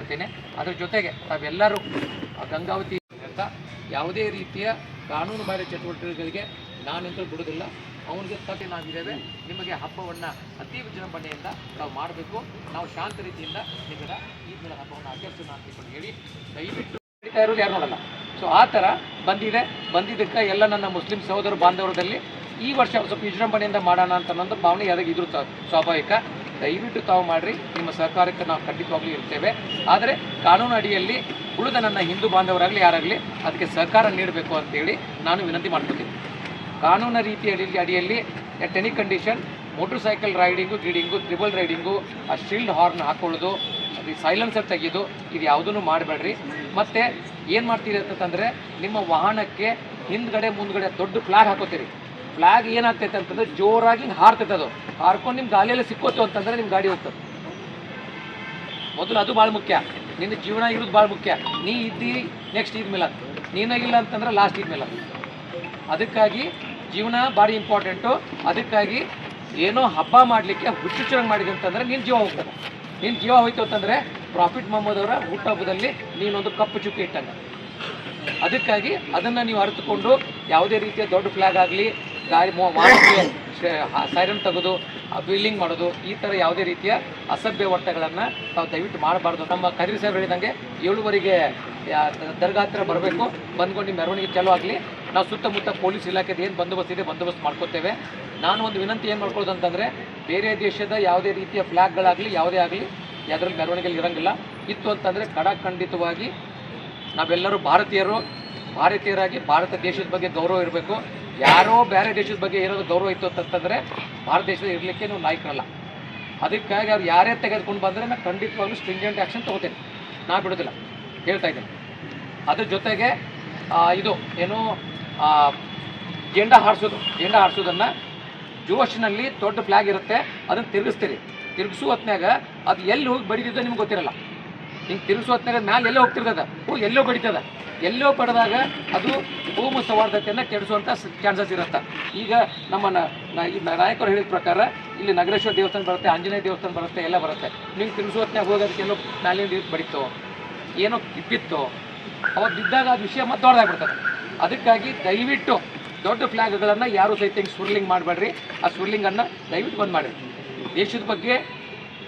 ಇಷ್ಟಪಡ್ತೀನಿ. ಅದರ ಜೊತೆಗೆ ತಾವೆಲ್ಲರೂ ಗಂಗಾವತಿ ಅಂತ ಯಾವುದೇ ರೀತಿಯ ಕಾನೂನು ಬಾಹಿರ ಚಟುವಟಿಕೆಗಳಿಗೆ ನಾನೆಂತೂ ಬಿಡೋದಿಲ್ಲ. ಅವನಿಗೆ ತಪ್ಪಿ ನಾವಿದ್ದೇವೆ. ನಿಮಗೆ ಹಬ್ಬವನ್ನು ಅತಿ ವಿಜೃಂಭಣೆಯಿಂದ ನಾವು ಮಾಡಬೇಕು. ನಾವು ಶಾಂತ ರೀತಿಯಿಂದ ನಿಮಗೆ ಈದ್ ಮಿಲಾದ್ ಹಬ್ಬವನ್ನು ಆಚರಿಸೋಣ ಅಂತಕೊಂಡು ಹೇಳಿ ದಯವಿಟ್ಟು ನಡೀತಾ ಇರೋದು ಯಾರು ನೋಡಲ್ಲ. ಸೊ ಆ ಥರ ಬಂದಿದ್ದಕ್ಕೆ ಎಲ್ಲ ನನ್ನ ಮುಸ್ಲಿಂ ಸಹೋದರ ಬಾಂಧವರದಲ್ಲಿ ಈ ವರ್ಷ ಸ್ವಲ್ಪ ವಿಜೃಂಭಣೆಯಿಂದ ಮಾಡೋಣ ಅಂತ ಅನ್ನೋದು ಭಾವನೆ ಯಾರಿಗೆ ಇದ್ರೂ ಸ್ವಾಭಾವಿಕ. ದಯವಿಟ್ಟು ತಾವು ಮಾಡಿರಿ, ನಿಮ್ಮ ಸಹಕಾರಕ್ಕೆ ನಾವು ಖಂಡಿತವಾಗ್ಲೂ ಇರ್ತೇವೆ. ಆದರೆ ಕಾನೂನು ಅಡಿಯಲ್ಲಿ ಉಳಿದ ನನ್ನ ಹಿಂದೂ ಬಾಂಧವರಾಗಲಿ ಯಾರಾಗಲಿ ಅದಕ್ಕೆ ಸಹಕಾರ ನೀಡಬೇಕು ಅಂತೇಳಿ ನಾನು ವಿನಂತಿ ಮಾಡ್ಕೊತೀನಿ. ಕಾನೂನು ರೀತಿಯ ಅಡಿಯಲ್ಲಿ at any condition motor cycle riding triple riding, ಆ ಶೀಲ್ಡ್ ಹಾರ್ನ್ ಹಾಕೊಳ್ಳೋದು, ಅದು ಸೈಲೆನ್ಸರ್ ತೆಗೆಯೋದು, ಇದು ಯಾವುದೂ ಮಾಡಬೇಡ್ರಿ. ಮತ್ತು ಏನು ಮಾಡ್ತೀರಿ ಅಂತಂದರೆ ನಿಮ್ಮ ವಾಹನಕ್ಕೆ ಹಿಂದ್ಗಡೆ ಮುಂದ್ಗಡೆ ದೊಡ್ಡ ಫ್ಲ್ಯಾಗ್ ಹಾಕೋತೀರಿ. ಫ್ಲ್ಯಾಗ್ ಏನಾಗ್ತೈತೆ ಅಂತಂದರೆ ಜೋರಾಗಿ ಹಾರ್ತೈತೆ, ಅದು ಹಾರ್ಕೊಂಡು ನಿಮ್ಮ ಗಾಳಿಯಲ್ಲಿ ಸಿಕ್ಕೋತು ಅಂತಂದರೆ ನಿಮ್ಮ ಗಾಡಿ ಹೋಗ್ತದೆ. ಮೊದಲು ಅದು ಭಾಳ ಮುಖ್ಯ. ನಿನ್ನ ಜೀವನ ಇರೋದು ಭಾಳ ಮುಖ್ಯ. ನೀ ಇದ್ದೀರಿ ನೆಕ್ಸ್ಟ್ ಈದ್ ಮಿಲಾದ್, ನೀನಾಗಿಲ್ಲ ಅಂತಂದ್ರೆ ಲಾಸ್ಟ್ ಈದ್ ಮಿಲಾದ್. ಅದಕ್ಕಾಗಿ ಜೀವನ ಭಾರಿ ಇಂಪಾರ್ಟೆಂಟು. ಅದಕ್ಕಾಗಿ ಏನೋ ಹಬ್ಬ ಮಾಡಲಿಕ್ಕೆ ಹುಚ್ಚುಚ್ಚರಂಗೆ ಮಾಡಿದೆ ಅಂತಂದರೆ ನಿನ್ನ ಜೀವ ಹೋಗ್ತದೆ. ನಿನ್ನ ಜೀವ ಹೋಯ್ತು ಅಂತಂದರೆ ಪ್ರಾಫಿಟ್ ಮೊಹಮ್ಮದ್ ಅವರ ಹುಟ್ಟುಹಬ್ಬದಲ್ಲಿ ನೀನೊಂದು ಕಪ್ಪು ಚುಕ್ಕಿ ಇಟ್ಟಂಗೆ. ಅದಕ್ಕಾಗಿ ಅದನ್ನು ನೀವು ಅರಿತುಕೊಂಡು ಯಾವುದೇ ರೀತಿಯ ದೊಡ್ಡ ಫ್ಲ್ಯಾಗ್ ಆಗಲಿ, ಗಾಡಿ ವಾಹನಕ್ಕೆ ಸೈರನ್ ತೆಗೆದು ಬಿಲ್ಲಿಂಗ್ ಮಾಡೋದು, ಈ ಥರ ಯಾವುದೇ ರೀತಿಯ ಅಸಭ್ಯ ವರ್ತನೆಗಳನ್ನು ನಾವು ದಯವಿಟ್ಟು ಮಾಡಬಾರ್ದು. ನಮ್ಮ ಕದಿರಿ ಸಾಹೇಬ್ ಹೇಳಿದಂಗೆ 7:15ಗೆ ದರ್ಗಾ ಹತ್ರ ಬರಬೇಕು. ಬಂದ್ಕೊಂಡು ನಿಮ್ಮ ಮೆರವಣಿಗೆ ಚಾಲೂ ಆಗಲಿ. ನಾವು ಸುತ್ತಮುತ್ತ ಪೊಲೀಸ್ ಇಲಾಖೆದು ಏನು ಬಂದೋಬಸ್ತ್ ಇದೆ ಬಂದೋಬಸ್ತ್ ಮಾಡ್ಕೋತೇವೆ. ನಾನು ಒಂದು ವಿನಂತಿ ಏನು ಮಾಡ್ಕೊಳ್ಳೋದು ಅಂತಂದರೆ, ಬೇರೆ ದೇಶದ ಯಾವುದೇ ರೀತಿಯ ಫ್ಲ್ಯಾಗ್ಗಳಾಗಲಿ ಯಾವುದೇ ಆಗಲಿ ಅದರಲ್ಲಿ ಮೆರವಣಿಗೆಯಲ್ಲಿ ಇರೋಂಗಿಲ್ಲ. ಇತ್ತು ಅಂತಂದರೆ ಖಂಡಿತವಾಗಿ ನಾವೆಲ್ಲರೂ ಭಾರತೀಯರಾಗಿ ಭಾರತ ದೇಶದ ಬಗ್ಗೆ ಗೌರವ ಇರಬೇಕು. ಯಾರೋ ಬೇರೆ ದೇಶದ ಬಗ್ಗೆ ಇರೋದು ಗೌರವ ಇತ್ತು ಅಂತಂದರೆ ಭಾರತ ದೇಶದ ಇರಲಿಕ್ಕೆ ನಾವು ನಾಯಕರಲ್ಲ. ಅದಕ್ಕಾಗಿ ಅವ್ರು ಯಾರೇ ತೆಗೆದುಕೊಂಡು ಬಂದರೆ ನಾನು ಖಂಡಿತವಾಗ್ಲೂ ಸ್ಟ್ರಿಂಜೆಂಟ್ ಆ್ಯಕ್ಷನ್ ತೊಗೋತೇನೆ, ನಾ ಬಿಡೋದಿಲ್ಲ, ಹೇಳ್ತಾ ಇದ್ದೇನೆ. ಅದ್ರ ಜೊತೆಗೆ ಇದು ಏನು ಜೆಂಡಾ ಹಾರಿಸೋದನ್ನು ಜೋಶಿನಲ್ಲಿ ದೊಡ್ಡ ಫ್ಲ್ಯಾಗ್ ಇರುತ್ತೆ, ಅದನ್ನು ತಿರುಗಿಸೋ ಹೊತ್ನಾಗ ಅದು ಎಲ್ಲಿ ಹೋಗಿ ಬಡಿದಿದ್ದೋ ನಿಮ್ಗೆ ಗೊತ್ತಿರಲ್ಲ. ಹಿಂಗೆ ತಿರುಗಿಸೋ ಹೊತ್ನಾಗ ಮ್ಯಾಲೆ ಎಲ್ಲೋ ಹೋಗ್ತಿರ್ತದೆ, ಎಲ್ಲೋ ಬಡಿತದೆ. ಎಲ್ಲೋ ಪಡೆದಾಗ ಅದು ಭೂಮಿ ಸೌಹಾರ್ದತೆಯನ್ನು ಕೆಡಿಸುವಂಥ ಚಾನ್ಸಸ್ ಇರುತ್ತೆ. ಈಗ ನಮ್ಮ ನಾಯಕರು ಹೇಳಿದ ಪ್ರಕಾರ ಇಲ್ಲಿ ನಗರೇಶ್ವರ ದೇವಸ್ಥಾನ ಬರುತ್ತೆ, ಆಂಜನೇಯ ದೇವಸ್ಥಾನ ಬರುತ್ತೆ, ಎಲ್ಲ ಬರುತ್ತೆ. ನೀವು ತಿರುಗಿಸೋ ಹೊತ್ನಾಗ ಹೋಗೋದಕ್ಕೆ ಎಲ್ಲೋ ಮ್ಯಾಲಿಂದ ಬಡಿತು, ಏನೋ ಬಿತ್ತು, ಅವತ್ತು ಬಿದ್ದಾಗ ಅದು ವಿಷಯ ಮತ್ತೆ ದೊಡ್ಡದಾಗ್ಬಿಡ್ತದೆ. ಅದಕ್ಕಾಗಿ ದಯವಿಟ್ಟು ದೊಡ್ಡ ಫ್ಲ್ಯಾಗ್ಗಳನ್ನು ಯಾರು ಸಹಿತ ಹಿಂಗೆ ಸ್ವಿರ್ಲಿಂಗ್ ಮಾಡಬೇಡ್ರಿ. ಆ ಸ್ವಿರ್ಲಿಂಗನ್ನು ದಯವಿಟ್ಟು ಬಂದ್ ಮಾಡಿರಿ. ದೇಶದ ಬಗ್ಗೆ,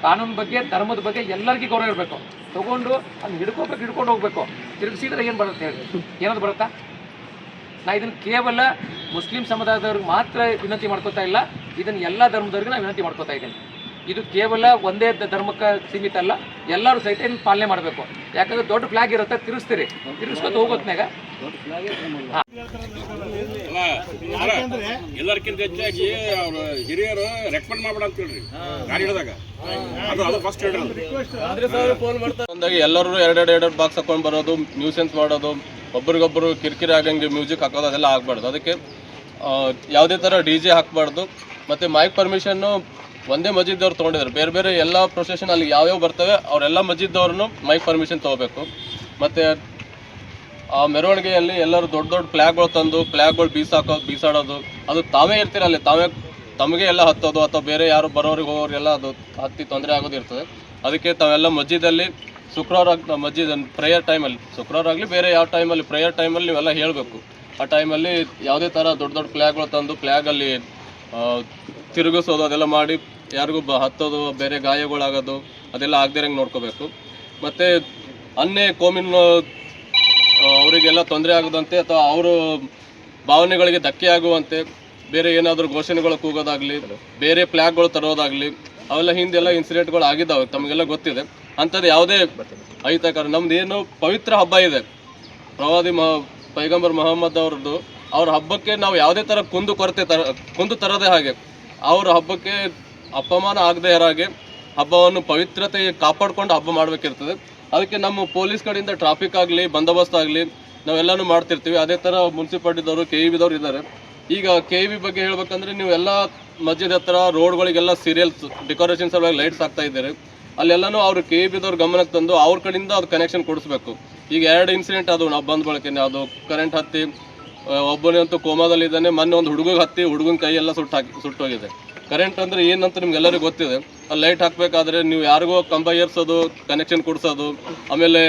ಕಾನೂನು ಬಗ್ಗೆ, ಧರ್ಮದ ಬಗ್ಗೆ ಎಲ್ಲರಿಗೂ ಗೌರವ ಇರಬೇಕು. ತೊಗೊಂಡು ಅದನ್ನು ಹಿಡ್ಕೊಂಡು ಹೋಗಬೇಕು. ತಿರುಗಿಸಿದ್ರೆ ಏನು ಬರುತ್ತೆ ಹೇಳಿ? ಏನಾದ್ರು ಬರುತ್ತಾ? ನಾ ಇದನ್ನು ಕೇವಲ ಮುಸ್ಲಿಂ ಸಮುದಾಯದವ್ರಿಗೆ ಮಾತ್ರ ವಿನಂತಿ ಮಾಡ್ಕೋತಾ ಇಲ್ಲ, ಇದನ್ನು ಎಲ್ಲ ಧರ್ಮದವ್ರಿಗೆ ನಾನು ವಿನಂತಿ ಮಾಡ್ಕೋತಾ ಇದ್ದೀನಿ. ಇದು ಕೇವಲ ಒಂದೇ ಧರ್ಮಕ್ಕೆ ಸೀಮಿತ ಅಲ್ಲ, ಎಲ್ಲರೂ ಸಹಿತ ಇದನ್ನು ಪಾಲನೆ ಮಾಡಬೇಕು. ಯಾಕಂದರೆ ದೊಡ್ಡ ಫ್ಲ್ಯಾಗ್ ಇರುತ್ತೆ, ತಿರುಗಿಸ್ಕೊತ ಹೋಗೋತ್ನಾಗ ಎಲ್ಲರಿಗಿಂತ ಹೆಚ್ಚಾಗಿ ಅವ್ರ ಹಿರಿಯರು ರೆಕಮೆಂಡ್ ಮಾಡ್ಬೇಡ ಅಂತ ಹೇಳ್ರಿ ಗಾಡಿ ಹಿಡಿದಾಗ. ಅದು ಫಸ್ಟ್ ಅಂದಾಗ ಎಲ್ಲರೂ ಎರಡು ಬಾಕ್ಸ್ ಹಾಕೊಂಡು ಬರೋದು, ನ್ಯೂಸೆನ್ಸ್ ಮಾಡೋದು, ಒಬ್ರಿಗೊಬ್ಬರು ಕಿರಿಕಿರಿ ಆಗಂಗೆ ಮ್ಯೂಸಿಕ್ ಹಾಕೋದು, ಅದೆಲ್ಲ ಆಗಬಾರ್ದು. ಅದಕ್ಕೆ ಯಾವುದೇ ಥರ DJ ಹಾಕಬಾರ್ದು. ಮತ್ತು ಮೈಕ್ ಪರ್ಮಿಷನ್ನು ಒಂದೇ ಮಸ್ಜಿದ್ದವ್ರು ತೊಗೊಂಡಿದ್ದಾರೆ. ಬೇರೆ ಎಲ್ಲ ಪ್ರೊಸೆಷನ್ ಅಲ್ಲಿ ಯಾವ್ಯಾವ ಬರ್ತವೆ ಅವರೆಲ್ಲ ಮಸ್ಜಿದ್ದವ್ರನ್ನು ಮೈಕ್ ಪರ್ಮಿಷನ್ ತೊಗೋಬೇಕು. ಮತ್ತು ಆ ಮೆರವಣಿಗೆಯಲ್ಲಿ ಎಲ್ಲರೂ ದೊಡ್ಡ ಫ್ಲ್ಯಾಗ್ಗಳು ತಂದು ಫ್ಲ್ಯಾಗ್ಗಳು ಬೀಸಾಡೋದು, ಅದು ತಾವೇ ಇರ್ತೀರ ಅಲ್ಲಿ, ತಮಗೆ ಎಲ್ಲ ಹತ್ತೋದು ಅಥವಾ ಬೇರೆ ಯಾರು ಬರೋರಿಗೆ ಹೋಗೋರಿಗೆಲ್ಲ ಅದು ಹತ್ತಿ ತೊಂದರೆ ಆಗೋದು ಇರ್ತದೆ. ಅದಕ್ಕೆ ತಾವೆಲ್ಲ ಮಸ್ಜಿದಲ್ಲಿ ಶುಕ್ರವಾರ ಮಸ್ಜಿದ್ ಪ್ರೇಯರ್ ಟೈಮಲ್ಲಿ, ಶುಕ್ರವಾರ ಆಗಲಿ ಬೇರೆ ಯಾವ ಟೈಮಲ್ಲಿ ಪ್ರೇಯರ್ ಟೈಮಲ್ಲಿ ನೀವೆಲ್ಲ ಹೇಳಬೇಕು. ಆ ಟೈಮಲ್ಲಿ ಯಾವುದೇ ಥರ ದೊಡ್ಡ ಫ್ಲ್ಯಾಗ್ಗಳು ತಂದು ಫ್ಲ್ಯಾಗಲ್ಲಿ ತಿರುಗಿಸೋದು ಅದೆಲ್ಲ ಮಾಡಿ ಯಾರಿಗೂ ಹತ್ತೋದು, ಬೇರೆ ಗಾಯಗಳಾಗೋದು ಅದೆಲ್ಲ ಆಗದಿರಂಗೆ ನೋಡ್ಕೋಬೇಕು. ಮತ್ತು ಅನ್ನೇ ಕೋಮಿನ ಅವರಿಗೆಲ್ಲ ತೊಂದರೆ ಆಗೋದಂತೆ ಅಥವಾ ಅವರು ಭಾವನೆಗಳಿಗೆ ಧಕ್ಕೆ ಆಗುವಂತೆ ಬೇರೆ ಏನಾದರೂ ಘೋಷಣೆಗಳು ಕೂಗೋದಾಗಲಿ, ಬೇರೆ ಫ್ಲ್ಯಾಗ್ಗಳು ತರೋದಾಗಲಿ, ಅವೆಲ್ಲ ಹಿಂದೆಲ್ಲ ಇನ್ಸಿಡೆಂಟ್ಗಳು ಆಗಿದ್ದಾವೆ, ತಮಗೆಲ್ಲ ಗೊತ್ತಿದೆ. ಅಂಥದ್ದು ಯಾವುದೇ ಅಹಿತಕರ ನಮ್ದು ಏನು ಪವಿತ್ರ ಹಬ್ಬ ಇದೆ, ಪ್ರವಾದಿ ಪೈಗಂಬರ್ ಮೊಹಮ್ಮದ್ ಅವ್ರದ್ದು, ಅವ್ರ ಹಬ್ಬಕ್ಕೆ ನಾವು ಯಾವುದೇ ಥರ ಕುಂದು ತರದೇ ಹಾಗೆ, ಅವ್ರ ಹಬ್ಬಕ್ಕೆ ಅಪಮಾನ ಆಗದೆ ಇರೋ ಹಾಗೆ ಹಬ್ಬವನ್ನು ಪವಿತ್ರತೆ ಕಾಪಾಡಿಕೊಂಡು ಹಬ್ಬ ಮಾಡಬೇಕಿರ್ತದೆ. ಅದಕ್ಕೆ ನಮ್ಮ ಪೊಲೀಸ್ ಕಡೆಯಿಂದ ಟ್ರಾಫಿಕ್ ಆಗಲಿ, ಬಂದೋಬಸ್ತ್ ಆಗಲಿ ನಾವೆಲ್ಲನೂ ಮಾಡ್ತಿರ್ತೀವಿ. ಅದೇ ಥರ ಮುನ್ಸಿಪಾಲ್ಟಿದವರು, KEBದವ್ರು ಇದ್ದಾರೆ. ಈಗ KEB ಬಗ್ಗೆ ಹೇಳ್ಬೇಕಂದ್ರೆ, ನೀವು ಎಲ್ಲ ಮಸ್ಜಿದ್ ಹತ್ರ ರೋಡ್ಗಳಿಗೆಲ್ಲ ಸೀರಿಯಲ್ಸ್ ಡೆಕೋರೇಷನ್ ಸಲುವಾಗಿ ಲೈಟ್ಸ್ ಹಾಕ್ತಾ ಇದ್ದಾರೆ. ಅಲ್ಲೆಲ್ಲನೂ ಅವರು KEBದವ್ರು ಗಮನಕ್ಕೆ ತಂದು ಅವ್ರ ಕಡೆಯಿಂದ ಅದು ಕನೆಕ್ಷನ್ ಕೊಡಿಸ್ಬೇಕು. ಈಗ 2 ಇನ್ಸಿಡೆಂಟ್ ಅದು ನಾವು ಬಂದ ಬಳಕೆನೆ, ಅದು ಕರೆಂಟ್ ಹತ್ತಿ ಒಬ್ಬನೇ ಅಂತೂ ಕೋಮಾದಲ್ಲಿದ್ದಾನೆ. ಮೊನ್ನೆ ಒಂದು ಹುಡುಗಿಗೆ ಹತ್ತಿ ಹುಡುಗನ ಕೈಯೆಲ್ಲ ಸುಟ್ಟೋಗಿದೆ. ಕರೆಂಟ್ ಅಂದರೆ ಏನಂತ ನಿಮ್ಗೆ ಎಲ್ಲರಿಗೂ ಗೊತ್ತಿದೆ. ಅಲ್ಲಿ ಲೈಟ್ ಹಾಕಬೇಕಾದ್ರೆ ನೀವು ಯಾರಿಗೋ ಕಂಬ ಏರ್ಸೋದು, ಕನೆಕ್ಷನ್ ಕೊಡಿಸೋದು, ಆಮೇಲೆ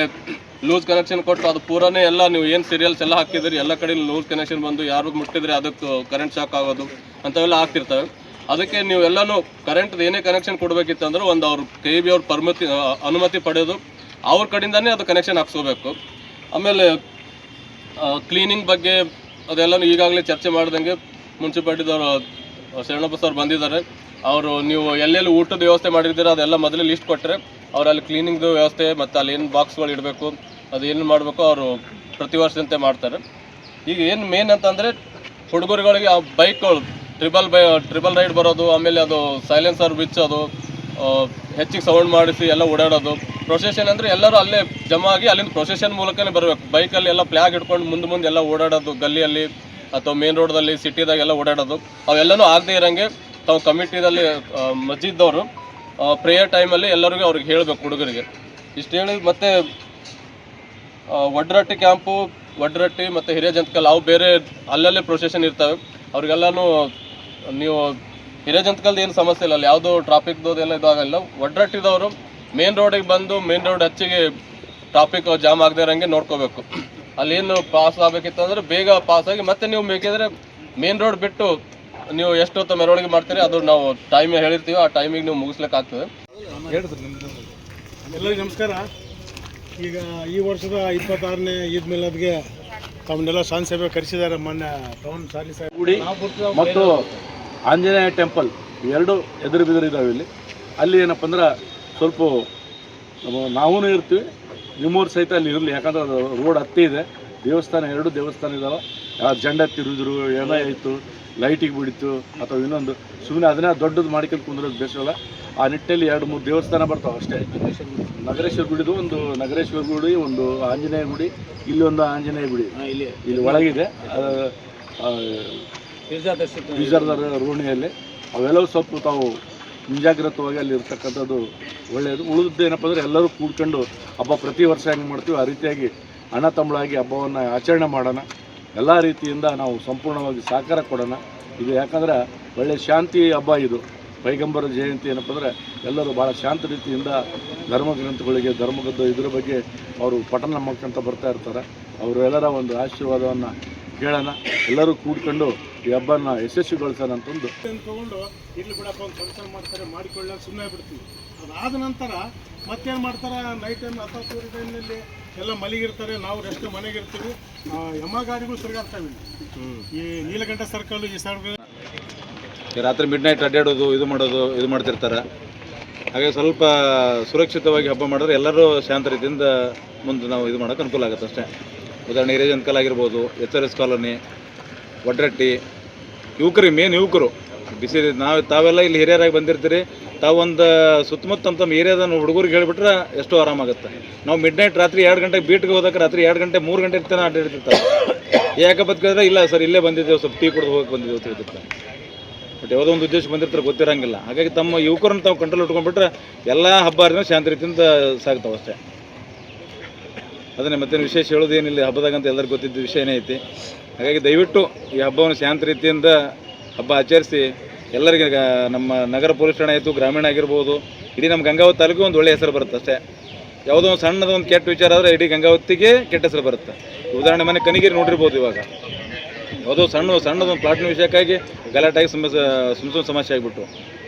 ಲೂಸ್ ಕನೆಕ್ಷನ್ ಕೊಟ್ಟು ಅದು ಪೂರನೇ ಎಲ್ಲ ನೀವು ಏನು ಸೀರಿಯಲ್ಸ್ ಎಲ್ಲ ಹಾಕಿದ್ರಿ ಎಲ್ಲ ಕಡೆ ಲೂಸ್ ಕನೆಕ್ಷನ್ ಬಂದು ಯಾರು ಮುಟ್ಟಿದ್ರೆ ಅದಕ್ಕೆ ಕರೆಂಟ್ ಶಾಕ್ ಆಗೋದು ಅಂಥವೆಲ್ಲ ಆಗ್ತಿರ್ತವೆ. ಅದಕ್ಕೆ ನೀವು ಎಲ್ಲನೂ ಕರೆಂಟ್ದು ಏನೇ ಕನೆಕ್ಷನ್ ಕೊಡಬೇಕಿತ್ತಂದ್ರೆ ಒಂದು ಅವ್ರ KEB ಅವ್ರ ಅನುಮತಿ ಪಡೆಯೋದು, ಅವ್ರ ಕಡೆಯಿಂದನೇ ಅದು ಕನೆಕ್ಷನ್ ಹಾಕ್ಸ್ಕೋಬೇಕು. ಆಮೇಲೆ ಕ್ಲೀನಿಂಗ್ ಬಗ್ಗೆ ಅದೆಲ್ಲನೂ ಈಗಾಗಲೇ ಚರ್ಚೆ ಮಾಡ್ದಂಗೆ ಮುನ್ಸಿಪಾಲ್ಟಿದವರು ಶರಣಪ್ಪ ಸರ್ ಬಂದಿದ್ದಾರೆ. ಅವರು ನೀವು ಎಲ್ಲೆಲ್ಲಿ ಊಟದ ವ್ಯವಸ್ಥೆ ಮಾಡಿದ್ದೀರ ಅದೆಲ್ಲ ಮೊದಲೇ ಲಿಸ್ಟ್ ಕೊಟ್ಟರೆ ಅವ್ರು ಅಲ್ಲಿ ಕ್ಲೀನಿಂಗ್ದು ವ್ಯವಸ್ಥೆ ಮತ್ತು ಅಲ್ಲಿ ಏನು ಬಾಕ್ಸ್ಗಳು ಇಡಬೇಕು ಅದು ಏನು ಮಾಡಬೇಕು ಅವರು ಪ್ರತಿ ವರ್ಷದಂತೆ ಮಾಡ್ತಾರೆ. ಈಗ ಏನು ಮೇನ್ ಅಂತಂದರೆ ಹುಡುಗರುಗಳಿಗೆ ಆ ಬೈಕ್ಗಳು ಟ್ರಿಬಲ್ ರೈಡ್ ಬರೋದು, ಆಮೇಲೆ ಅದು ಸೈಲೆನ್ಸರ್ ಬಿಚ್ಚೋದು, ಹೆಚ್ಚಿಗೆ ಸೌಂಡ್ ಮಾಡಿಸಿ ಎಲ್ಲ ಓಡಾಡೋದು. ಪ್ರೊಸೆಷನ್ ಅಂದರೆ ಎಲ್ಲರೂ ಅಲ್ಲೇ ಜಮಾ ಆಗಿ ಅಲ್ಲಿಂದ ಪ್ರೊಸೆಷನ್ ಮೂಲಕನೇ ಬರಬೇಕು. ಬೈಕಲ್ಲಿ ಎಲ್ಲ ಫ್ಲ್ಯಾಗ್ ಹಿಡ್ಕೊಂಡು ಮುಂದೆ ಎಲ್ಲ ಓಡಾಡೋದು, ಗಲ್ಲಿಯಲ್ಲಿ ಅಥವಾ ಮೇನ್ ರೋಡ್ದಲ್ಲಿ ಸಿಟಿದಾಗೆಲ್ಲ ಓಡಾಡೋದು ಅವೆಲ್ಲನೂ ಆಗದೆ ಇರೋಂಗೆ ತಾವು ಕಮಿಟಿದಲ್ಲಿ ಮಸ್ಜಿದ್ದವರು ಪ್ರೇಯರ್ ಟೈಮಲ್ಲಿ ಎಲ್ಲರಿಗೂ ಅವ್ರಿಗೆ ಹೇಳಬೇಕು ಹುಡುಗರಿಗೆ. ಇಷ್ಟು ಹೇಳಿ ಮತ್ತು ವಡ್ರಟ್ಟಿ ಕ್ಯಾಂಪು, ವಡ್ರಟ್ಟಿ ಮತ್ತು ಹಿರೇಜಂತಕಲ್ ಅವು ಬೇರೆ ಅಲ್ಲಲ್ಲೇ ಪ್ರೊಸೆಷನ್ ಇರ್ತವೆ. ಅವ್ರಿಗೆಲ್ಲನೂ ನೀವು ಹಿರೇಜಂತಕಲ್ದು ಏನು ಸಮಸ್ಯೆ ಇಲ್ಲ, ಅಲ್ಲಿ ಯಾವುದೋ ಟ್ರಾಫಿಕ್ದು ಎಲ್ಲ ಇದಾಗಲ್ಲ. ವಡ್ರಟ್ಟಿದವರು ಮೇನ್ ರೋಡಿಗೆ ಬಂದು ಮೇನ್ ರೋಡ್ ಹೆಚ್ಚಿಗೆ ಟ್ರಾಫಿಕ್ ಜಾಮ್ ಆಗದೆ ಇರೋಂಗೆ ನೋಡ್ಕೋಬೇಕು. ಅಲ್ಲೇನು ಪಾಸ್ ಆಗಬೇಕಿತ್ತಂದ್ರೆ ಬೇಗ ಪಾಸಾಗಿ ಮತ್ತೆ ನೀವು ಬೇಕಿದ್ರೆ ಮೇನ್ ರೋಡ್ ಬಿಟ್ಟು ನೀವು ಎಷ್ಟೊತ್ತು ಮೆರವಣಿಗೆ ಮಾಡ್ತೀರಿ ಅದು ನಾವು ಟೈಮ್ ಹೇಳಿರ್ತೀವಿ, ಆ ಟೈಮಿಗೆ ನೀವು ಮುಗಿಸ್ಲಿಕ್ಕಾಗ್ತದೆ. ಎಲ್ಲರಿಗೂ ನಮಸ್ಕಾರ. ಈಗ ಈ ವರ್ಷದ 26ನೇ ಈದ್ ಮಿಲಾದ್ಗೆ ತಮ್ಮನ್ನೆಲ್ಲ ಶಾಂತಿ ಸಭೆ ಕರೆಸಿದ್ದಾರೆ. ಮೊನ್ನೆ ಟೌನ್ ಸಾಲಿ ಸಾಹೇಬ್ ಗುಡಿ ಮತ್ತು ಆಂಜನೇಯ ಟೆಂಪಲ್ ಎರಡು ಎದುರು ಬಿದುರು ಇದ್ದಾವೆ ಇಲ್ಲಿ. ಅಲ್ಲಿ ಏನಪ್ಪ ಅಂದ್ರೆ ಸ್ವಲ್ಪ ನಾವೂ ಇರ್ತೀವಿ, ನಿಮ್ಮೂರು ಸಹಿತ ಅಲ್ಲಿ ಇರಲಿ. ಯಾಕಂದ್ರೆ ಅದು ರೋಡ್ ಹತ್ತಿ ಇದೆ, ದೇವಸ್ಥಾನ ಎರಡು ದೇವಸ್ಥಾನ ಇದ್ದಾವೆ. ಜಂಡ ತಿರುಗಿದ್ರು ಏನೋ ಆಯಿತು, ಲೈಟಿಗೆ ಬಿಡಿತು ಅಥವಾ ಇನ್ನೊಂದು ಸುಮ್ಮನೆ ಅದನ್ನೇ ದೊಡ್ಡದು ಮಾಡ್ಕೊಂಡು ಕುಂದ್ರೋದು ಬೇಸಲ್ಲ. ಆ ನಿಟ್ಟಲ್ಲಿ 2-3 ದೇವಸ್ಥಾನ ಬರ್ತಾವೆ ಅಷ್ಟೇ. ನಗರೇಶ್ವರ ಗುಡಿದು ಒಂದು ನಗರೇಶ್ವರ ಗುಡಿ, ಒಂದು ಆಂಜನೇಯ ಗುಡಿ, ಇಲ್ಲಿ ಒಂದು ಆಂಜನೇಯ ಗುಡಿ ಇಲ್ಲಿ ಒಳಗಿದೆ ಬೀಜರ್ದಾರ ರೋಣಿಯಲ್ಲಿ. ಅವೆಲ್ಲವೂ ಸ್ವಲ್ಪ ತಾವು ಮುಂಜಾಗ್ರತವಾಗಿ ಅಲ್ಲಿ ಇರ್ತಕ್ಕಂಥದ್ದು ಒಳ್ಳೆಯದು. ಉಳಿದದ್ದು ಏನಪ್ಪ ಅಂದರೆ ಎಲ್ಲರೂ ಕೂಡ್ಕೊಂಡು ಹಬ್ಬ ಪ್ರತಿ ವರ್ಷ ಹೆಂಗೆ ಮಾಡ್ತೀವಿ ಆ ರೀತಿಯಾಗಿ ಅಣ್ಣ ತಮ್ಮಳಾಗಿ ಹಬ್ಬವನ್ನು ಆಚರಣೆ ಮಾಡೋಣ. ಎಲ್ಲ ರೀತಿಯಿಂದ ನಾವು ಸಂಪೂರ್ಣವಾಗಿ ಸಹಕಾರ ಕೊಡೋಣ. ಇದು ಯಾಕಂದ್ರೆ ಒಳ್ಳೆಯ ಶಾಂತಿ ಹಬ್ಬ ಇದು. ಪೈಗಂಬರ ಜಯಂತಿ ಏನಪ್ಪ ಅಂದರೆ ಎಲ್ಲರೂ ಭಾಳ ಶಾಂತ ರೀತಿಯಿಂದ ಧರ್ಮಗ್ರಂಥಗಳಿಗೆ ಧರ್ಮದ ಇದ್ರ ಬಗ್ಗೆ ಅವರು ಪಠಣ ಮಾಡ್ಕೊಂತ ಬರ್ತಾ ಇರ್ತಾರೆ. ಅವರೆಲ್ಲರ ಒಂದು ಆಶೀರ್ವಾದವನ್ನು ಕೇಳೋಣ. ಎಲ್ಲರೂ ಕೂಡ್ಕೊಂಡು ಈ ಹಬ್ಬನ ಯಶಸ್ವಿಗೊಳಿಸೋಣ ಅಂತಂದು ತೊಗೊಂಡು ಇಲ್ಲಿ ಬಿಡಪ್ಪ ಒಂದು ಫಂಕ್ಷನ್ ಮಾಡ್ತಾರೆ, ಮಾಡಿಕೊಳ್ಳ ಸುಮ್ಮನೆ ಬಿಡ್ತೀವಿ. ಅದಾದ ನಂತರ ಮತ್ತೇನು ಮಾಡ್ತಾರೆ, ನೈಟ್ ಟೈಮ್ 10 ಟೈಮ್ನಲ್ಲಿ ಎಲ್ಲ ಮಲಗಿರ್ತಾರೆ, ನಾವು ರೆಸ್ಟ್ ಮನೆಗಿರ್ತೀವಿ. ಯಮ ಗಾಡಿಗಳು ತಿರುಗಾಡ್ತಾವೆ ಈ ನೀಲಕಂಠ ಸರ್ಕಲ್ ಈ ಸರ್ಕಲ್. ರಾತ್ರಿ ಮಿಡ್ ನೈಟ್ ಅಡ್ಡಾಡೋದು ಇದು ಮಾಡ್ತಿರ್ತಾರೆ. ಹಾಗೆ ಸ್ವಲ್ಪ ಸುರಕ್ಷಿತವಾಗಿ ಹಬ್ಬ ಮಾಡಿದ್ರೆ ಎಲ್ಲರೂ ಶಾಂತ ರೀತಿಯಿಂದ ಮುಂದೆ ನಾವು ಇದು ಮಾಡೋಕೆ ಅನುಕೂಲ ಆಗುತ್ತೆ ಅಷ್ಟೇ. ಉದಾಹರಣೆ ಹಿರೇಜಂತಕಲ್ ಆಗಿರ್ಬೋದು, HRS ಕಾಲೋನಿ, ವಡ್ರಟ್ಟಿ, ಮೇನ್ ಯುವಕರು ಬಿಸಿ ತಾವೆಲ್ಲ ಇಲ್ಲಿ ಹಿರಿಯರಾಗಿ ಬಂದಿರ್ತೀರಿ. ತಾವೊಂದು ಸುತ್ತಮುತ್ತ ತಮ್ಮ ಏರಿಯಾದ ಹುಡುಗರಿಗೆ ಹೇಳಿಬಿಟ್ರೆ ಎಷ್ಟೋ ಆರಾಮಾಗುತ್ತೆ. ನಾವು ಮಿಡ್ ನೈಟ್ ರಾತ್ರಿ 2 ಗಂಟೆಗೆ ಬೀಟ್ಗೆ ಹೋದಾಗ ರಾತ್ರಿ 2 ಗಂಟೆ 3 ಗಂಟೆ ತನಕ ಅಡ್ಡಾಡ್ತಿರ್ತಾರೆ. ಯಾಕೆ ಬದುಕಿದ್ರೆ ಇಲ್ಲ ಸರ್ ಇಲ್ಲೇ ಬಂದಿದ್ದೇವೆ, ಸ್ವಲ್ಪ ಟೀ ಕುಡಿದು ಹೋಗಿ ಬಂದಿದ್ದೇವೆ ಅಂತ ಹೇಳ್ತಿರ್ತಾರೆ. ಬಟ್ ಯಾವುದೋ ಒಂದು ಉದ್ದೇಶಕ್ಕೆ ಬಂದಿರ್ತಾರೆ ಗೊತ್ತಿರೋಂಗಿಲ್ಲ. ಹಾಗಾಗಿ ತಮ್ಮ ಯುವಕರನ್ನು ತಾವು ಕಂಟ್ರೋಲ್ ಇಟ್ಕೊಂಡ್ಬಿಟ್ರೆ ಎಲ್ಲ ಹಬ್ಬ ಹರಿದಿನ ಶಾಂತಿ ರೀತಿಯಿಂದ ಸಾಗ್ತಾವೆ ಅಷ್ಟೇ. ಅದನ್ನೇ ಮತ್ತೇನು ವಿಶೇಷ ಹೇಳೋದೇನಿಲ್ಲ, ಹಬ್ಬದಾಗಂತ ಎಲ್ಲರಿಗೂ ಗೊತ್ತಿದ್ದ ವಿಷಯನೇ ಐತಿ. ಹಾಗಾಗಿ ದಯವಿಟ್ಟು ಈ ಹಬ್ಬವನ್ನು ಶಾಂತ ರೀತಿಯಿಂದ ಹಬ್ಬ ಆಚರಿಸಿ ಎಲ್ಲರಿಗೆ ನಮ್ಮ ನಗರ ಪೊಲೀಸ್ ಠಾಣೆ ಆಯಿತು, ಗ್ರಾಮೀಣ ಆಗಿರ್ಬೋದು, ಇಡೀ ನಮ್ಮ ಗಂಗಾವತಿ ತಾಲೂಕು ಒಂದು ಒಳ್ಳೆಯ ಹೆಸರು ಬರುತ್ತೆ ಅಷ್ಟೇ. ಯಾವುದೋ ಒಂದು ಸಣ್ಣದೊಂದು ಕೆಟ್ಟ ವಿಚಾರ ಆದರೆ ಇಡೀ ಗಂಗಾವತಿಗೆ ಕೆಟ್ಟ ಹೆಸರು ಬರುತ್ತೆ. ಉದಾಹರಣೆ ಮನೆ ಕನಿಗಿರಿ ನೋಡಿರ್ಬೋದು. ಇವಾಗ ಯಾವುದೋ ಸಣ್ಣದೊಂದು ಪ್ಲಾಟ್ನ ವಿಷಯಕ್ಕಾಗಿ ಗಲಾಟಾಗಿ ಸುಮ್ಮ ಸಮಸ್ಯೆ ಆಗಿಬಿಟ್ಟು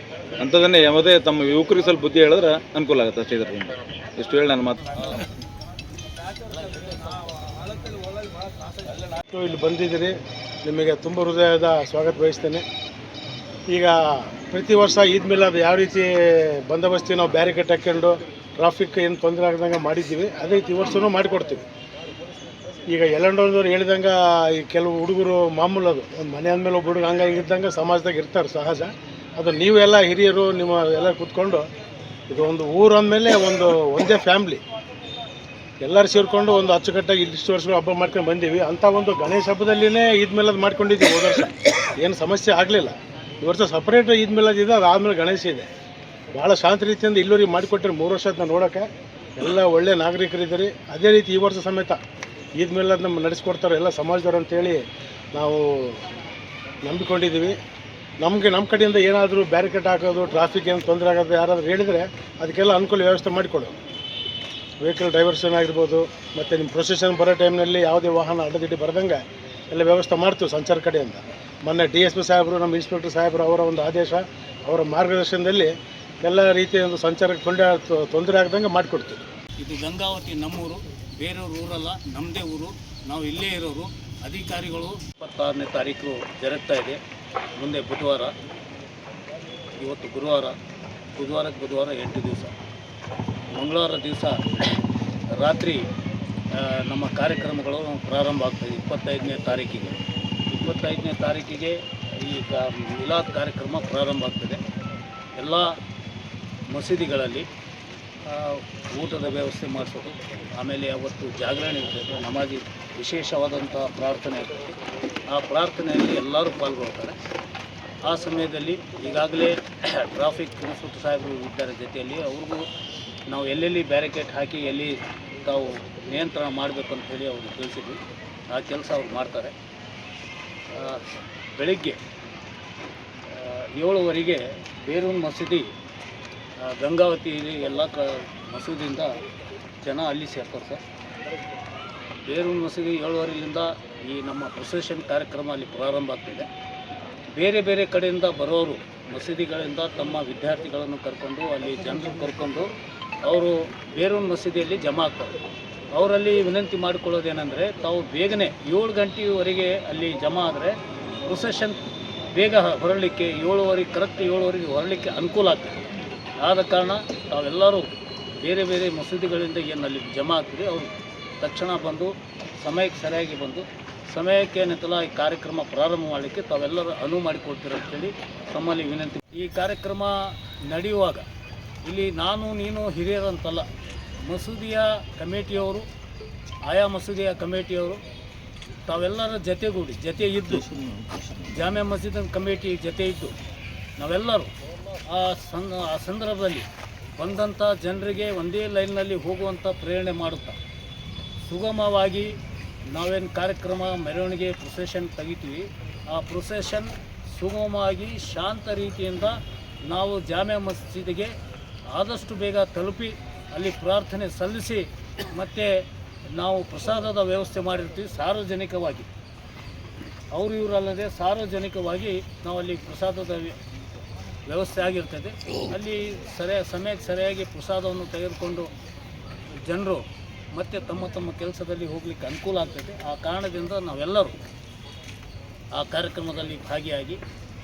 ಅಂಥದನ್ನೇ ಯಾವುದೇ ತಮ್ಮ ಯುವಕರಿಗೆ ಸ್ವಲ್ಪ ಬುದ್ಧಿ ಹೇಳಿದ್ರೆ ಅನುಕೂಲ ಆಗುತ್ತೆ ಅಷ್ಟೇ. ಇದರಿಂದ ಇಷ್ಟು ಹೇಳಿ ನಾನು ಮಾತು ಇಲ್ಲಿ ಬಂದಿದ್ದೀರಿ, ನಿಮಗೆ ತುಂಬ ಹೃದಯದ ಸ್ವಾಗತ ಬಯಸ್ತೇನೆ. ಈಗ ಪ್ರತಿ ವರ್ಷ ಈದ್ ಮಿಲಾದ್ ಯಾವ ರೀತಿ ಬಂದೋಬಸ್ತಿ ನಾವು ಬ್ಯಾರಿಕೇಡ್ ಹಾಕ್ಕೊಂಡು ಟ್ರಾಫಿಕ್ ಏನು ತೊಂದರೆ ಆಗದಂಗೆ ಮಾಡಿದ್ದೀವಿ, ಅದೇ ರೀತಿ ಈ ವರ್ಷವೂ ಮಾಡಿಕೊಡ್ತೀವಿ. ಈಗ ಎಲ್ಲಂಡವ್ರು ಹೇಳಿದಂಗೆ ಈ ಕೆಲವು ಹುಡುಗರು ಮಾಮೂಲು, ಅದು ಒಂದು ಮನೆ ಅಂದಮೇಲೆ ಒಬ್ಬ ಹುಡುಗ ಹಂಗೆ ಇದ್ದಂಗೆ ಸಮಾಜದಾಗ ಇರ್ತಾರೆ ಸಹಜ. ಅದು ನೀವೆಲ್ಲ ಹಿರಿಯರು ನಿಮ್ಮ ಎಲ್ಲ ಕೂತ್ಕೊಂಡು ಇದು ಒಂದು ಊರು ಅಂದಮೇಲೆ ಒಂದೇ ಫ್ಯಾಮ್ಲಿ ಎಲ್ಲರೂ ಸೇರಿಕೊಂಡು ಒಂದು ಅಚ್ಚುಕಟ್ಟಾಗಿ ಇಷ್ಟು ವರ್ಷಗಳು ಹಬ್ಬ ಮಾಡ್ಕೊಂಡು ಬಂದೀವಿ. ಅಂಥ ಒಂದು ಗಣೇಶ ಹಬ್ಬದಲ್ಲಿನೇ ಈದ್ ಮಿಲಾದ್ ಮಾಡ್ಕೊಂಡಿದ್ದೀವಿ. ಹೋದ ವರ್ಷ ಏನು ಸಮಸ್ಯೆ ಆಗಲಿಲ್ಲ. ಈ ವರ್ಷ ಸಪ್ರೇಟ್ ಈದ್ ಮಿಲಾದ್ ಇದೆ, ಅದಾದಮೇಲೆ ಗಣೇಶ ಇದೆ. ಭಾಳ ಶಾಂತ ರೀತಿಯಿಂದ ಇಲ್ಲೂರಿಗೆ ಮಾಡಿಕೊಟ್ಟಿರಿ. 3 ವರ್ಷದ ನೋಡೋಕ್ಕೆ ಎಲ್ಲ ಒಳ್ಳೆ ನಾಗರಿಕರಿದ್ದೀರಿ. ಅದೇ ರೀತಿ ಈ ವರ್ಷ ಸಮೇತ ಈದ್ ಮಿಲಾದ್ ನಮ್ಮ ನಡೆಸ್ಕೊಡ್ತಾರೆ ಎಲ್ಲ ಸಮಾಜದವ್ರು ಅಂತೇಳಿ ನಾವು ನಂಬಿಕೊಂಡಿದ್ದೀವಿ. ನಮ್ಮ ಕಡೆಯಿಂದ ಏನಾದರೂ ಬ್ಯಾರಿಕೇಡ್ ಹಾಕೋದು, ಟ್ರಾಫಿಕ್ ಏನು ತೊಂದರೆ ಆಗೋದು ಯಾರಾದರೂ ಹೇಳಿದರೆ ಅದಕ್ಕೆಲ್ಲ ಅನುಕೂಲ ವ್ಯವಸ್ಥೆ ಮಾಡಿಕೊಡೋದು. ವೆಹಿಕಲ್ ಡೈವರ್ಷನ್ ಆಗಿರ್ಬೋದು, ಮತ್ತು ನಿಮ್ಮ ಪ್ರೊಸೆಷನ್ ಬರೋ ಟೈಮ್ನಲ್ಲಿ ಯಾವುದೇ ವಾಹನ ಅಡ್ಡದಿಡ್ಡಿ ಬರದಂಗೆ ಎಲ್ಲ ವ್ಯವಸ್ಥೆ ಮಾಡ್ತೀವಿ ಸಂಚಾರ ಕಡೆಯಿಂದ. ಮೊನ್ನೆ DSP ಸಾಹೇಬರು, ನಮ್ಮ ಇನ್ಸ್ಪೆಕ್ಟರ್ ಸಾಹೇಬರು ಅವರ ಒಂದು ಆದೇಶ, ಅವರ ಮಾರ್ಗದರ್ಶನದಲ್ಲಿ ಎಲ್ಲ ರೀತಿಯ ಒಂದು ಸಂಚಾರಕ್ಕೆ ತೊಂದರೆ ಆಗದಂಗೆ ಮಾಡಿಕೊಡ್ತೀವಿ. ಇದು ಗಂಗಾವತಿ ನಮ್ಮೂರು, ಬೇರೆಯವ್ರ ಊರಲ್ಲ, ನಮ್ಮದೇ ಊರು. ನಾವು ಇಲ್ಲೇ ಇರೋರು. ಅಧಿಕಾರಿಗಳು 26ನೇ ತಾರೀಕು ಜರುಗ್ತಾ ಇದೆ. ಮುಂದೆ ಬುಧವಾರ, ಇವತ್ತು ಬುಧವಾರಕ್ಕೆ 8 ದಿವಸ. ಮಂಗಳವಾರ ದಿವಸ ರಾತ್ರಿ ನಮ್ಮ ಕಾರ್ಯಕ್ರಮಗಳು ಪ್ರಾರಂಭ ಆಗ್ತದೆ. 25ನೇ ತಾರೀಕಿಗೆ 25ನೇ ತಾರೀಕಿಗೆ ಈ ಮಿಲಾದ್ ಕಾರ್ಯಕ್ರಮ ಪ್ರಾರಂಭ ಆಗ್ತದೆ. ಎಲ್ಲ ಮಸೀದಿಗಳಲ್ಲಿ ಊಟದ ವ್ಯವಸ್ಥೆ ಮಾಡಿಸೋದು, ಆಮೇಲೆ ಅವತ್ತು ಜಾಗರಣೆ ಇರ್ತದೆ, ನಮಾಜಿ ವಿಶೇಷವಾದಂಥ ಪ್ರಾರ್ಥನೆ ಇರ್ತದೆ. ಆ ಪ್ರಾರ್ಥನೆಯಲ್ಲಿ ಎಲ್ಲರೂ ಪಾಲ್ಗೊಳ್ತಾರೆ. ಆ ಸಮಯದಲ್ಲಿ ಈಗಾಗಲೇ ಟ್ರಾಫಿಕ್ ಇನ್ಸ್ಪೆಕ್ಟರ್ ಸಾಹೇಬರು ಇದ್ದಾರೆ ಜೊತೆಯಲ್ಲಿ. ಅವ್ರಿಗೂ ನಾವು ಎಲ್ಲೆಲ್ಲಿ ಬ್ಯಾರಿಕೇಡ್ ಹಾಕಿ ಎಲ್ಲಿ ತಾವು ನಿಯಂತ್ರಣ ಮಾಡಬೇಕು ಅಂತ ಹೇಳಿ ಅವ್ರಿಗೆ ತಿಳಿಸಿದ್ವಿ. ಆ ಕೆಲಸ ಅವ್ರು ಮಾಡ್ತಾರೆ. ಬೆಳಗ್ಗೆ 7:15 ಬೇರೂರು ಮಸೀದಿ, ಗಂಗಾವತಿಯಲ್ಲಿ ಎಲ್ಲ ಮಸೂದಿಯಿಂದ ಜನ ಅಲ್ಲಿ ಸೇರ್ತಾರೆ ಸರ್. ಬೇರೂರು ಮಸೀದಿ 7:15ರಿಂದ ಈ ನಮ್ಮ ಪ್ರೊಸೆಷನ್ ಕಾರ್ಯಕ್ರಮ ಅಲ್ಲಿ ಪ್ರಾರಂಭ ಆಗ್ತಿದೆ. ಬೇರೆ ಬೇರೆ ಕಡೆಯಿಂದ ಬರೋರು ಮಸೀದಿಗಳಿಂದ ತಮ್ಮ ವಿದ್ಯಾರ್ಥಿಗಳನ್ನು ಕರ್ಕೊಂಡು, ಅಲ್ಲಿ ಜನರು ಕರ್ಕೊಂಡು ಅವರು ಬೇರೂರು ಮಸೀದಿಯಲ್ಲಿ ಜಮಾ ಆಗ್ತಾರೆ. ಅವರಲ್ಲಿ ವಿನಂತಿ ಮಾಡಿಕೊಳ್ಳೋದೇನೆಂದರೆ, ತಾವು ಬೇಗನೆ 7 ಗಂಟೆವರೆಗೆ ಅಲ್ಲಿ ಜಮಾ ಆದರೆ ಪ್ರೊಸೆಷನ್ ಬೇಗ ಹೊರಡಲಿಕ್ಕೆ 7:15 ಕರೆಕ್ಟ್ 7:15 ಹೊರಡಲಿಕ್ಕೆ ಅನುಕೂಲ ಆಗ್ತದೆ. ಆದ ಕಾರಣ ತಾವೆಲ್ಲರೂ ಬೇರೆ ಬೇರೆ ಮಸೀದಿಗಳಿಂದ ಏನಲ್ಲಿ ಜಮಾ ಆಗ್ತದೆ ಅವರು ತಕ್ಷಣ ಬಂದು ಸಮಯಕ್ಕೆ ಸರಿಯಾಗಿ ಬಂದು ಸಮಯಕ್ಕೆ ಏನಂತಲ್ಲ ಈ ಕಾರ್ಯಕ್ರಮ ಪ್ರಾರಂಭ ಮಾಡಲಿಕ್ಕೆ ತಾವೆಲ್ಲರೂ ಅನುವು ಮಾಡಿಕೊಡ್ತೀರ ಅಂತೇಳಿ ತಮ್ಮಲ್ಲಿ ವಿನಂತಿ. ಈ ಕಾರ್ಯಕ್ರಮ ನಡೆಯುವಾಗ ಇಲ್ಲಿ ನಾನು ನೀನು ಹಿರಿಯರಂತಲ್ಲ, ಮಸೂದಿಯ ಕಮಿಟಿಯವರು, ಆಯಾ ಮಸೂದಿಯ ಕಮಿಟಿಯವರು ತಾವೆಲ್ಲರ ಜೊತೆ ಇದ್ದು, ಜಾಮಿಯಾ ಮಸೀದ್ ಕಮಿಟಿ ಜೊತೆ ಇದ್ದು ನಾವೆಲ್ಲರೂ ಆ ಸಂದರ್ಭದಲ್ಲಿ ಬಂದಂಥ ಜನರಿಗೆ ಒಂದೇ ಲೈನ್ನಲ್ಲಿ ಹೋಗುವಂಥ ಪ್ರೇರಣೆ ಮಾಡುತ್ತಾ ಸುಗಮವಾಗಿ ನಾವೇನು ಕಾರ್ಯಕ್ರಮ ಮೆರವಣಿಗೆ ಪ್ರೊಸೆಷನ್ ತೆಗಿತೀವಿ, ಆ ಪ್ರೊಸೆಷನ್ ಸುಗಮವಾಗಿ ಶಾಂತ ರೀತಿಯಿಂದ ನಾವು ಜಾಮಿಯಾ ಮಸೀದಿಗೆ ಆದಷ್ಟು ಬೇಗ ತಲುಪಿ ಅಲ್ಲಿ ಪ್ರಾರ್ಥನೆ ಸಲ್ಲಿಸಿ ಮತ್ತು ನಾವು ಪ್ರಸಾದದ ವ್ಯವಸ್ಥೆ ಮಾಡಿರ್ತೀವಿ. ಸಾರ್ವಜನಿಕವಾಗಿ ಅವರು ಇವರಲ್ಲದೆ ಸಾರ್ವಜನಿಕವಾಗಿ ನಾವಲ್ಲಿ ಪ್ರಸಾದದ ವ್ಯವಸ್ಥೆ ಆಗಿರ್ತದೆ. ಅಲ್ಲಿ ಸಮಯಕ್ಕೆ ಸರಿಯಾಗಿ ಪ್ರಸಾದವನ್ನು ತೆಗೆದುಕೊಂಡು ಜನರು ಮತ್ತು ತಮ್ಮ ಕೆಲಸದಲ್ಲಿ ಹೋಗಲಿಕ್ಕೆ ಅನುಕೂಲ ಆಗ್ತದೆ. ಆ ಕಾರಣದಿಂದ ನಾವೆಲ್ಲರೂ ಆ ಕಾರ್ಯಕ್ರಮದಲ್ಲಿ ಭಾಗಿಯಾಗಿ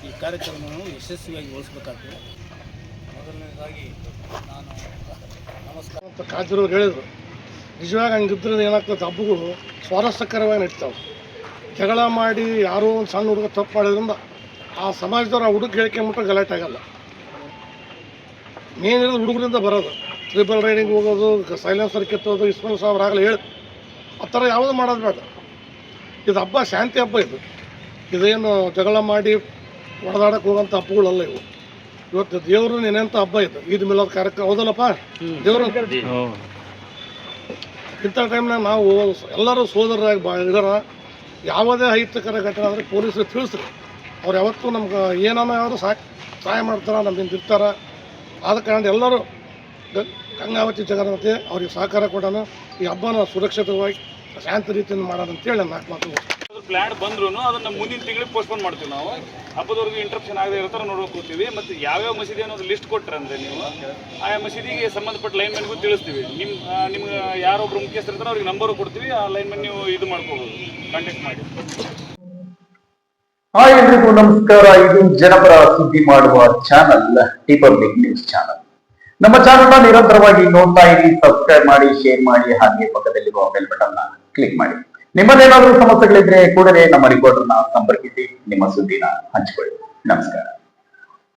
ಈ ಕಾರ್ಯಕ್ರಮವನ್ನು ಯಶಸ್ವಿಯಾಗಿ ಗೊಳಿಸಬೇಕಾಗ್ತದೆ. ಮೊದಲನೇದಾಗಿ ನಾನು ನಮಸ್ಕಾರ ಅಂತ ಕಾಜೂರವ್ರು ಹೇಳಿದರು. ನಿಜವಾಗಿ ಹಂಗಿದ್ರೆ ಏನಾಗ್ತದೆ, ಹಬ್ಬಗಳು ಸ್ವಾರಸ್ಯಕರವಾಗಿ ನಡೀತಾವೆ. ಜಗಳ ಮಾಡಿ ಯಾರೋ ಒಂದು ಸಣ್ಣ ಹುಡುಗ ತಪ್ಪು ಮಾಡೋದ್ರಿಂದ ಆ ಸಮಾಜದವ್ರು ಆ ಹುಡುಗ ಹೇಳಿಕೆಂಬಿಟ್ಟು ಗಲಾಟೆ ಆಗಲ್ಲ. ಮೇನ್ ಇರೋದು ಹುಡುಗರಿಂದ ಬರೋದು. ಟ್ರಿಬಲ್ ರೈಡಿಂಗ್ ಹೋಗೋದು, ಸೈಲೆನ್ಸರ್ ಕಿತ್ತೋದು, ಇಸ್ಮಾಯಿಲ್ ಸಾಹೇಬ್ರು ಆಗಲೇ ಹೇಳಿ ಆ ಥರ ಯಾವುದೂ ಮಾಡೋದು ಬೇಡ. ಇದು ಹಬ್ಬ ಶಾಂತಿ ಹಬ್ಬ. ಇದೇನು ಜಗಳ ಮಾಡಿ ಹೊಡೆದಾಡಕ್ಕೆ ಹೋಗೋಂಥ ಹಬ್ಬಗಳಲ್ಲ ಇವು. ಇವತ್ತು ದೇವರು ನೆನೆಯಂಥ ಹಬ್ಬ ಇದು. ಈದ್ ಮಿಲಾದ್ ಕಾರ್ಯಕ್ರಮ ಹೌದಲ್ಲಪ್ಪ, ದೇವರು ಇಂಥ ಟೈಮ್ನಾಗ ನಾವು ಎಲ್ಲರೂ ಸೋದರರಾಗಿ ಇದಾರ. ಯಾವುದೇ ಅಹಿತಕರ ಘಟನೆ ಆದರೆ ಪೊಲೀಸರು ತಿಳಿಸ್ರಿ. ಅವ್ರು ಯಾವತ್ತೂ ನಮ್ಗೆ ಏನಾನ ಯಾರು ಸಹಾಯ ಮಾಡ್ತಾರೆ, ನಮ್ಮಿಂದ ಇರ್ತಾರೆ. ಆದ ಕಾರಣ ಎಲ್ಲರೂ ಗಂಗಾವತಿ ಜಗನ್ಮಾತೆ ಅವ್ರಿಗೆ ಸಹಕಾರ ಕೊಡೋಣ. ಈ ಹಬ್ಬನ ಸುರಕ್ಷಿತವಾಗಿ ಶಾಂತ ರೀತಿಯಿಂದ ಮಾಡೋಣ ಅಂತೇಳಿ ನಾನು 4 ಮಾತು ಪ್ಲಾನ್ ಬಂದ್ರು ಅದನ್ನ ಮುಂದಿನ ತಿಂಗಳಿಗೆ ಪೋಸ್ಟ್ಪೋನ್ ಮಾಡ್ತೀವಿ. ನಾವು ಹಬ್ಬದವರೆಗೂ ಇಂಟ್ರಪ್ಷನ್ ಆಗದೆ ಇರೋ ಥರ ನೋಡೋಕೆ ಕೂತೀವಿ. ಮತ್ತು ಯಾವ್ಯಾವ ಮಸೀದಿ ಅನ್ನೋದು ಲಿಸ್ಟ್ ಕೊಟ್ಟರೆ ಅಂದರೆ ನೀವು ಆಯಾ ಮಸೀದಿಗೆ ಸಂಬಂಧಪಟ್ಟ ಲೈನ್ಮನ್ಗೂ ತಿಳಿಸ್ತೀವಿ. ನಿಮ್ಗೆ ಯಾರೊಬ್ರು ಮುಖ್ಯಸ್ಥರು ಇರ್ತಾರೆ ಅವ್ರಿಗೆ ನಂಬರು ಕೊಡ್ತೀವಿ. ಆ ಲೈನ್ಮನ್ ನೀವು ಇದು ಮಾಡ್ಕೋಬೋದು, ಕಾಂಟ್ಯಾಕ್ಟ್ ಮಾಡಿ. ಹಾಯ್ ಎಲ್ರಿಗೂ ನಮಸ್ಕಾರ. ಇದು ಜನಪರ ಸುದ್ದಿ ಮಾಡುವ channel T public news channel. ನಮ್ಮ ಚಾನಲ್ನ ನಿರಂತರವಾಗಿ ನೋಡ್ತಾ ಇರಿ, ಸಬ್ಸ್ಕ್ರೈಬ್ ಮಾಡಿ, ಶೇರ್ ಮಾಡಿ, ಹಾಗೆ ಪಕ್ಕದಲ್ಲಿರುವ ಬೆಲ್ ಬಟನ್ ಕ್ಲಿಕ್ ಮಾಡಿ. ನಿಮ್ಮದೇನಾದ್ರೂ ಸಮಸ್ಯೆಗಳಿದ್ರೆ ಕೂಡಲೇ ನಮ್ಮ ರಿಪೋರ್ಟರ್ನ ಸಂಪರ್ಕಿಸಿ ನಿಮ್ಮ ಸುದ್ದಿನ ಹಂಚಿಕೊಳ್ಳಿ. ನಮಸ್ಕಾರ.